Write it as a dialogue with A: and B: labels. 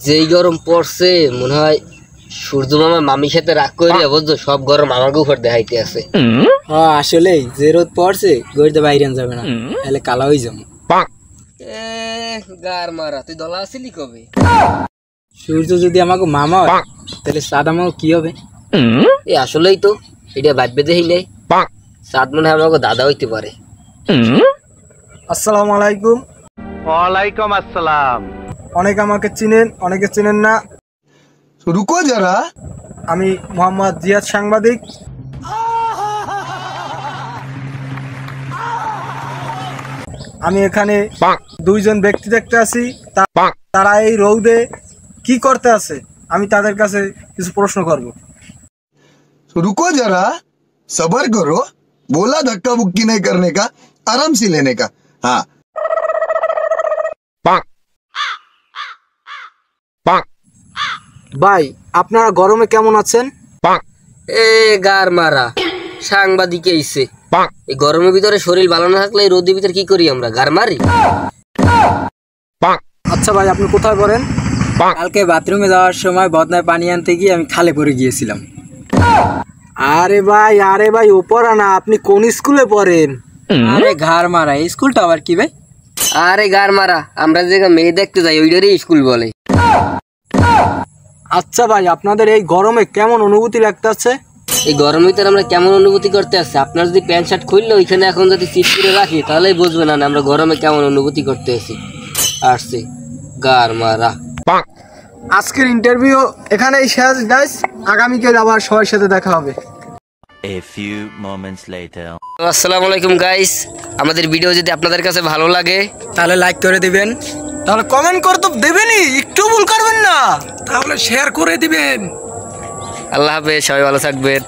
A: যেই গরম পড়ছে মনে হয় সূর্য মামা মামির সাথে রাগ করে বুঝছো, সব গরম আমাকে উপর দেখাইতে আছে।
B: হ্যাঁ আসলেই যে রোদ পড়ছে গড়িতে বাইরে যাবে না, তাহলে কালা হয়ে যাবো।
A: গার মারা, তুই দলা আসিলি কবে?
B: সূর্য যদি আমাকে মামা হয় তাহলে চাঁদ আমাকে কি হবে?
A: আসলেই তো এটা ভাববে দেখি নাই, চাঁদ মনে হয় আমাকে দাদা হইতে পারে।
B: আসসালামু আলাইকুম।
C: ওয়ালাইকুম আসসালাম।
B: অনেকে আমাকে চিনেন, অনেকে চিনেন না।
D: রুকো যারা,
B: আমি মোহাম্মদ জিয়াদ, সাংবাদিক। আমি এখানে দুইজন ব্যক্তি দেখতে আছি, তারা এই রৌদে কি করতে আছে আমি তাদের কাছে কিছু প্রশ্ন করব।
D: रुको जरा, सबर करो, बोला धक्का बुक्की नहीं करने का, आराम से लेने का। हाँ
B: ভাই আপনারা গরমে কেমন আছেন?
A: গার মারা, সাংবাদিক এসে এই গরমের ভিতরে শরীর ভালো না থাকলে রোদের ভিতরে কি করি আমরা, গার মারি।
B: আচ্ছা ভাই আপনি কোথায় পড়েন? কালকে বাথরুমে যাওয়ার সময় বদনায় পানি আনতে গিয়ে আমি খালে পড়ে গিয়েছিলাম। আরে ভাই ওপরা না, আপনি কোন স্কুলে পড়েন? আরে ঘাড় মারা, এই স্কুলটা আবার কি ভাই?
A: আরে গার মারা, আমরা যে মেয়ে দেখতে যাই ওইটারই স্কুল বলে।
B: আচ্ছা ভাই আপনাদের এই গরমে কেমন অনুভূতি লাগতেছে?
A: এই গরমের ভিতরে আমরা কেমন অনুভূতি করতে আসছি, আপনার যদি প্যান্ট শার্ট খুললে ওইখানে এখন যদি সিট করে রাখি তাহলেই বুঝবে না আমরা গরমে কেমন অনুভূতি করতে আসছি। গার মারা,
B: আজকের ইন্টারভিউ এখানেই শেষ গাইস, আগামীকাল আবার সবার সাথে দেখা হবে।
E: A few moments later.
A: আসসালামু আলাইকুম গাইস, আমাদের ভিডিও যদি আপনাদের কাছে ভালো লাগে
B: তাহলে লাইক করে দিবেন, তাহলে কমেন্ট করে তো দেবেনই, একটু ভুল করবেন না, তাহলে শেয়ার করে দিবেন।
A: আল্লাহ হাফেজ, সবাই ভালো থাকবেন।